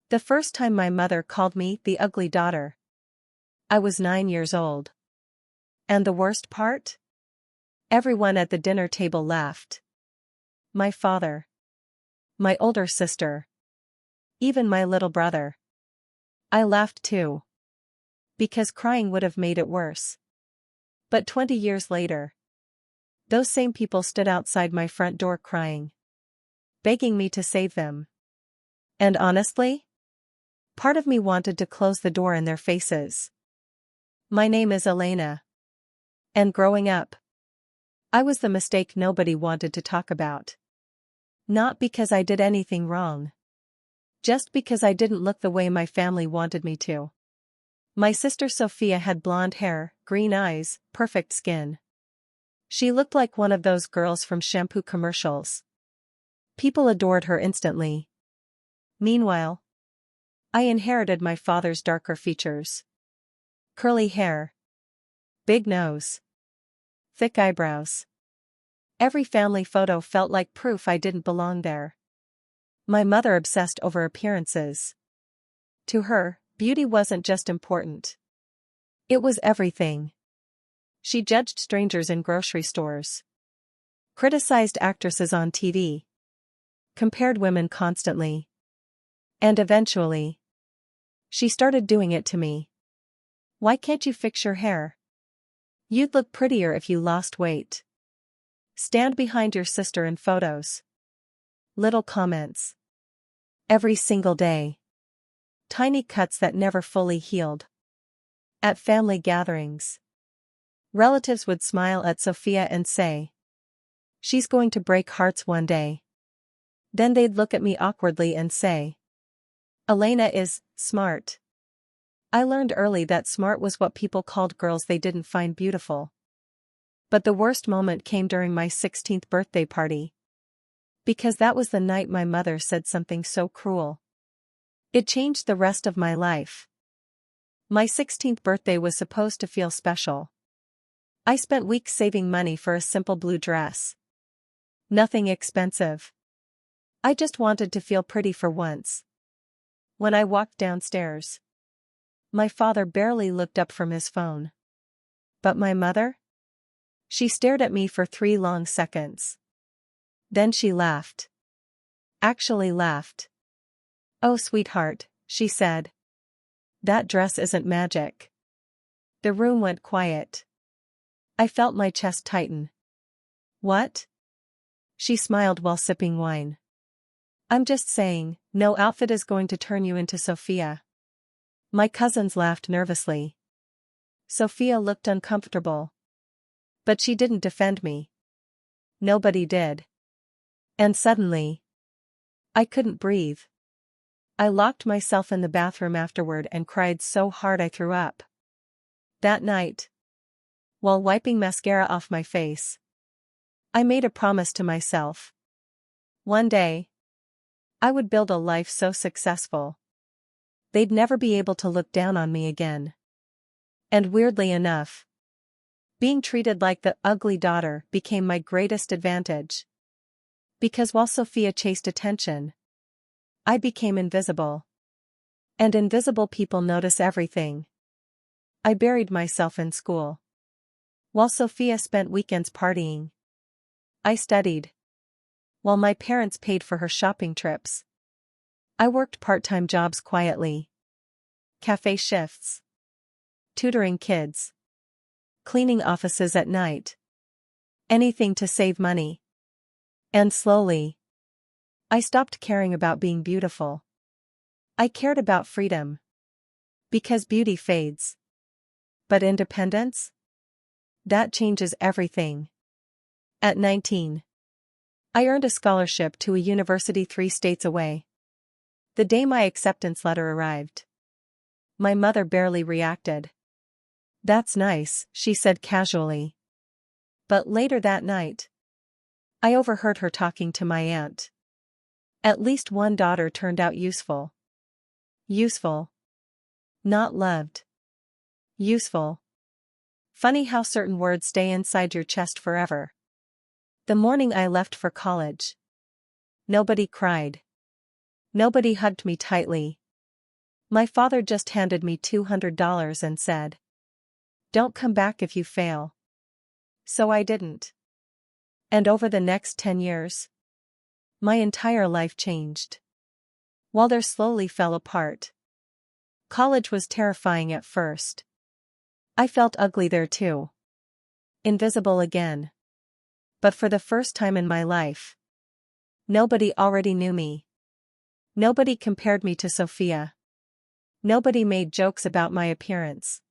The first time my mother called me the ugly daughter, I was 9 years old. And the worst part? Everyone at the dinner table laughed. My father. My older sister. Even my little brother. I laughed too. Because crying would have made it worse. But 20 years later, those same people stood outside my front door crying. Begging me to save them. And honestly, part of me wanted to close the door in their faces. My name is Elena. And growing up, I was the mistake nobody wanted to talk about. Not because I did anything wrong. Just because I didn't look the way my family wanted me to. My sister Sophia had blonde hair, green eyes, perfect skin. She looked like one of those girls from shampoo commercials. People adored her instantly. Meanwhile, I inherited my father's darker features. Curly hair. Big nose. Thick eyebrows. Every family photo felt like proof I didn't belong there. My mother obsessed over appearances. To her, beauty wasn't just important. It was everything. She judged strangers in grocery stores. Criticized actresses on TV. Compared women constantly. And eventually, she started doing it to me. Why can't you fix your hair? You'd look prettier if you lost weight. Stand behind your sister in photos. Little comments. Every single day. Tiny cuts that never fully healed. At family gatherings, relatives would smile at Sophia and say, "She's going to break hearts one day." Then they'd look at me awkwardly and say, "Elena is smart." I learned early that smart was what people called girls they didn't find beautiful. But the worst moment came during my 16th birthday party. Because that was the night my mother said something so cruel. It changed the rest of my life. My 16th birthday was supposed to feel special. I spent weeks saving money for a simple blue dress. Nothing expensive. I just wanted to feel pretty for once. When I walked downstairs, my father barely looked up from his phone. But my mother? She stared at me for 3 long seconds. Then she laughed. Actually laughed. "Oh, sweetheart," she said. "That dress isn't magic." The room went quiet. I felt my chest tighten. "What?" She smiled while sipping wine. "I'm just saying, no outfit is going to turn you into Sophia." My cousins laughed nervously. Sophia looked uncomfortable. But she didn't defend me. Nobody did. And suddenly, I couldn't breathe. I locked myself in the bathroom afterward and cried so hard I threw up. That night, while wiping mascara off my face, I made a promise to myself. One day, I would build a life so successful, they'd never be able to look down on me again. And weirdly enough, being treated like the ugly daughter became my greatest advantage. Because while Sophia chased attention, I became invisible. And invisible people notice everything. I buried myself in school. While Sophia spent weekends partying, I studied. While my parents paid for her shopping trips, I worked part-time jobs quietly. Cafe shifts. Tutoring kids. Cleaning offices at night. Anything to save money. And slowly, I stopped caring about being beautiful. I cared about freedom. Because beauty fades. But independence? That changes everything. At 19, I earned a scholarship to a university 3 states away. The day my acceptance letter arrived, my mother barely reacted. "That's nice," she said casually. But later that night, I overheard her talking to my aunt. At least one daughter turned out useful. Useful. Not loved. Useful. Funny how certain words stay inside your chest forever. The morning I left for college, nobody cried. Nobody hugged me tightly. My father just handed me $200 and said, "Don't come back if you fail." So I didn't. And over the next 10 years, my entire life changed. Walter slowly fell apart. College was terrifying at first. I felt ugly there too. Invisible again. But for the first time in my life, nobody already knew me. Nobody compared me to Sophia. Nobody made jokes about my appearance.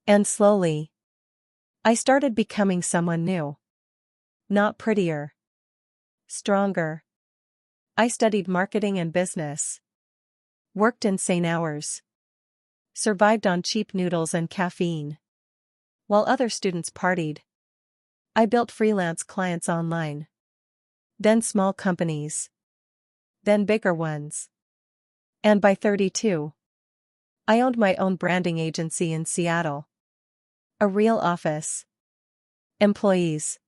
And slowly, I started becoming someone new. Not prettier. Stronger. I studied marketing and business. Worked insane hours. Survived on cheap noodles and caffeine. While other students partied. I built freelance clients online. Then small companies. Then bigger ones. And by 32, I owned my own branding agency in Seattle. A real office. Employees.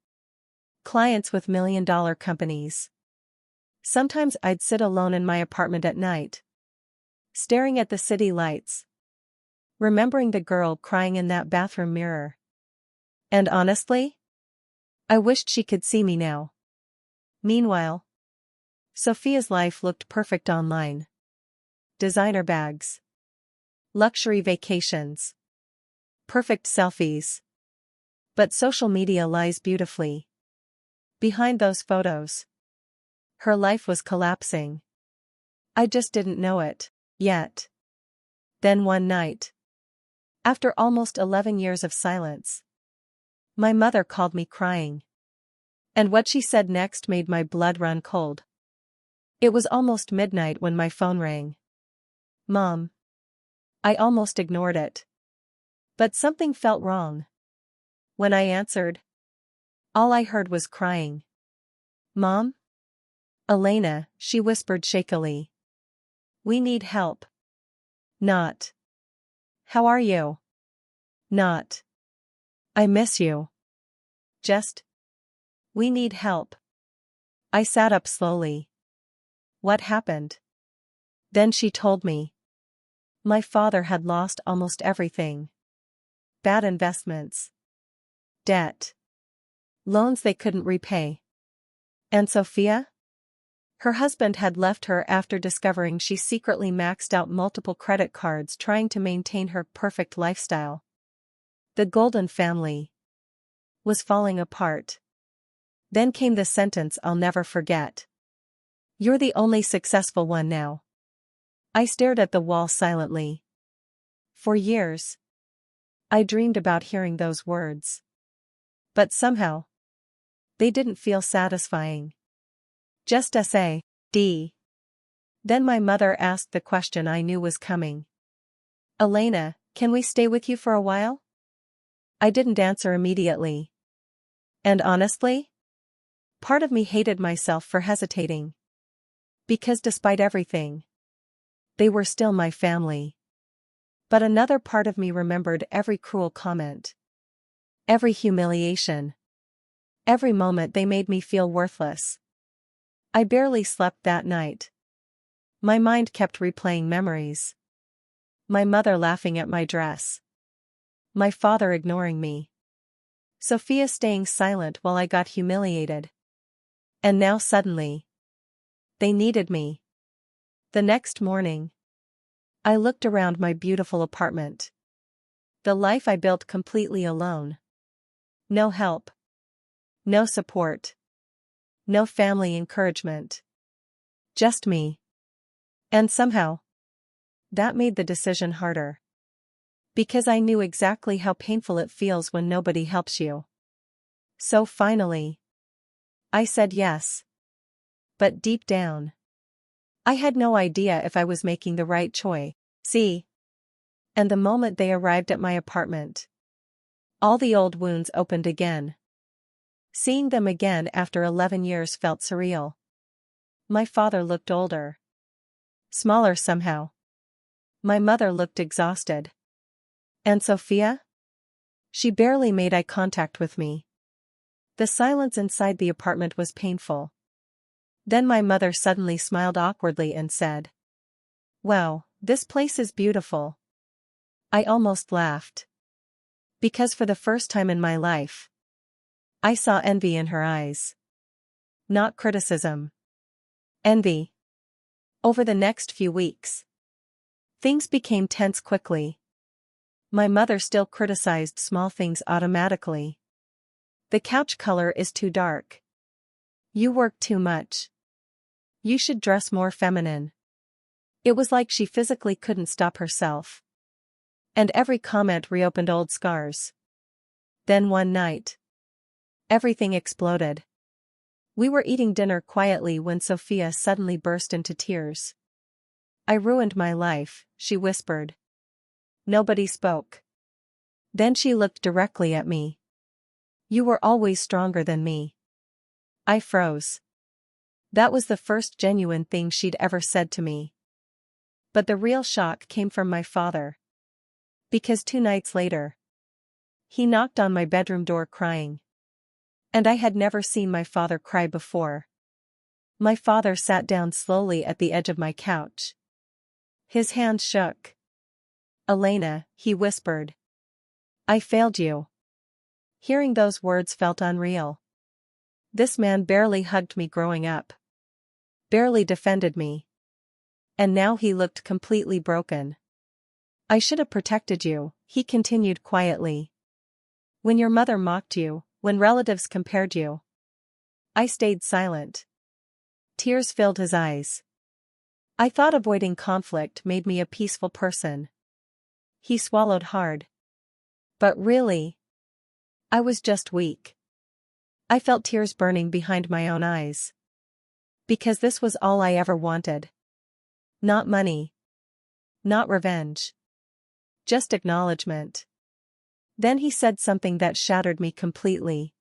Clients with million-dollar companies. Sometimes I'd sit alone in my apartment at night, staring at the city lights, remembering the girl crying in that bathroom mirror. And honestly, I wished she could see me now. Meanwhile, Sophia's life looked perfect online. Designer bags. Luxury vacations. Perfect selfies. But social media lies beautifully. Behind those photos, her life was collapsing. I just didn't know it, yet. Then one night, after almost 11 years of silence, my mother called me crying. And what she said next made my blood run cold. It was almost midnight when my phone rang. "Mom." I almost ignored it. But something felt wrong. When I answered, all I heard was crying. "Mom?" "Elena," she whispered shakily. "We need help." Not, "How are you?" Not, "I miss you." Just, "We need help." I sat up slowly. What happened? Then she told me. My father had lost almost everything. Bad investments. Debt. Loans they couldn't repay. And Sophia? Her husband had left her after discovering she secretly maxed out multiple credit cards trying to maintain her perfect lifestyle. The golden family was falling apart. Then came the sentence I'll never forget. "You're the only successful one now." I stared at the wall silently. For years, I dreamed about hearing those words. But somehow, they didn't feel satisfying. Just sad. Then my mother asked the question I knew was coming. "Elena, can we stay with you for a while?" I didn't answer immediately. And honestly, part of me hated myself for hesitating. Because despite everything, they were still my family. But another part of me remembered every cruel comment. Every humiliation. Every moment they made me feel worthless. I barely slept that night. My mind kept replaying memories. My mother laughing at my dress. My father ignoring me. Sophia staying silent while I got humiliated. And now suddenly, they needed me. The next morning, I looked around my beautiful apartment. The life I built completely alone. No help. No support. No family encouragement. Just me. And somehow, that made the decision harder. Because I knew exactly how painful it feels when nobody helps you. So finally, I said yes. But deep down, I had no idea if I was making the right choice. And the moment they arrived at my apartment, all the old wounds opened again. Seeing them again after 11 years felt surreal. My father looked older. Smaller somehow. My mother looked exhausted. And Sophia? She barely made eye contact with me. The silence inside the apartment was painful. Then my mother suddenly smiled awkwardly and said, "Wow, This place is beautiful. I almost laughed. Because for the first time in my life, I saw envy in her eyes. Not criticism. Envy. Over the next few weeks, things became tense quickly. My mother still criticized small things automatically. The couch color is too dark. You work too much. You should dress more feminine. It was like she physically couldn't stop herself. And every comment reopened old scars. Then one night, everything exploded. We were eating dinner quietly when Sophia suddenly burst into tears. I ruined my life, she whispered. Nobody spoke. Then she looked directly at me. You were always stronger than me. I froze. That was the first genuine thing she'd ever said to me. But the real shock came from my father. Because 2 nights later, he knocked on my bedroom door crying. And I had never seen my father cry before. My father sat down slowly at the edge of my couch. His hand shook. Elena, he whispered. I failed you. Hearing those words felt unreal. This man barely hugged me growing up. Barely defended me. And now he looked completely broken. I should have protected you, he continued quietly. When your mother mocked you, when relatives compared you. I stayed silent. Tears filled his eyes. I thought avoiding conflict made me a peaceful person. He swallowed hard. But really, I was just weak. I felt tears burning behind my own eyes. Because this was all I ever wanted. Not money. Not revenge. Just acknowledgement. Then he said something that shattered me completely.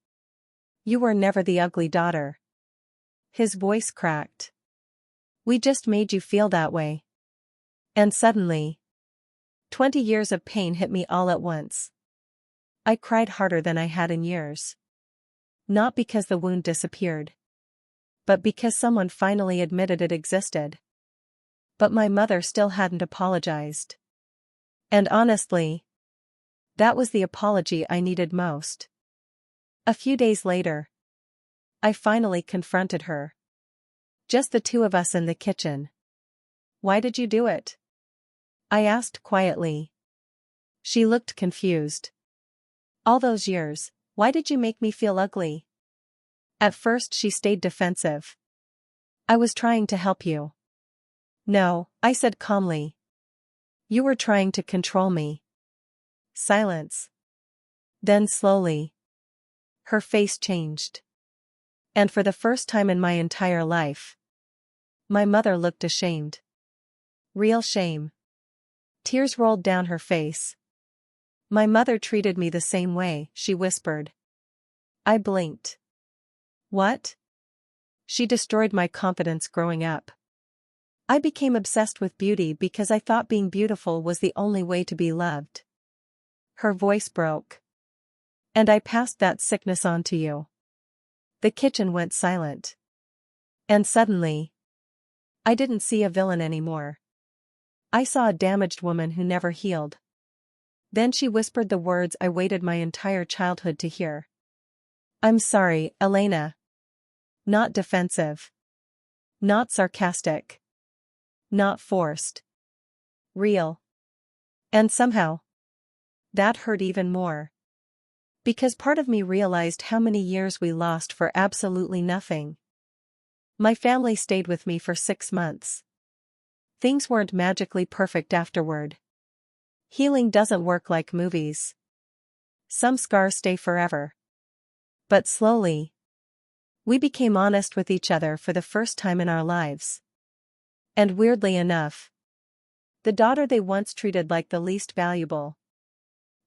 You were never the ugly daughter. His voice cracked. We just made you feel that way. And suddenly, 20 years of pain hit me all at once. I cried harder than I had in years. Not because the wound disappeared. But because someone finally admitted it existed. But my mother still hadn't apologized. And honestly, that was the apology I needed most. A few days later, I finally confronted her. Just the two of us in the kitchen. Why did you do it? I asked quietly. She looked confused. All those years, why did you make me feel ugly? At first she stayed defensive. I was trying to help you. No, I said calmly. You were trying to control me. Silence. Then slowly, her face changed. And for the first time in my entire life, my mother looked ashamed. Real shame. Tears rolled down her face. My mother treated me the same way, she whispered. I blinked. What? She destroyed my confidence growing up. I became obsessed with beauty because I thought being beautiful was the only way to be loved. Her voice broke. And I passed that sickness on to you. The kitchen went silent. And suddenly, I didn't see a villain anymore. I saw a damaged woman who never healed. Then she whispered the words I waited my entire childhood to hear. I'm sorry, Elena. Not defensive. Not sarcastic. Not forced. Real. And somehow, that hurt even more. Because part of me realized how many years we lost for absolutely nothing. My family stayed with me for 6 months. Things weren't magically perfect afterward. Healing doesn't work like movies. Some scars stay forever. But slowly, we became honest with each other for the first time in our lives. And weirdly enough, the daughter they once treated like the least valuable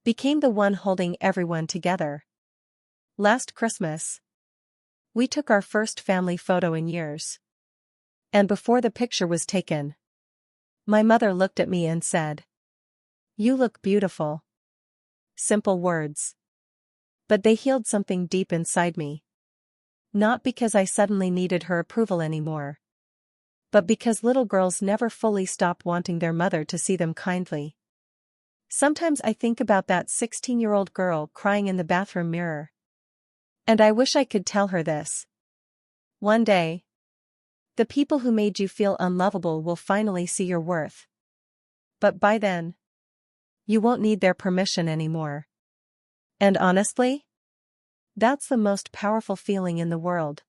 became the one holding everyone together. Last Christmas, we took our first family photo in years. And before the picture was taken, my mother looked at me and said, "You look beautiful." Simple words. But they healed something deep inside me. Not because I suddenly needed her approval anymore, but because little girls never fully stop wanting their mother to see them kindly. Sometimes I think about that 16-year-old girl crying in the bathroom mirror. And I wish I could tell her this. One day, the people who made you feel unlovable will finally see your worth. But by then, you won't need their permission anymore. And honestly, that's the most powerful feeling in the world.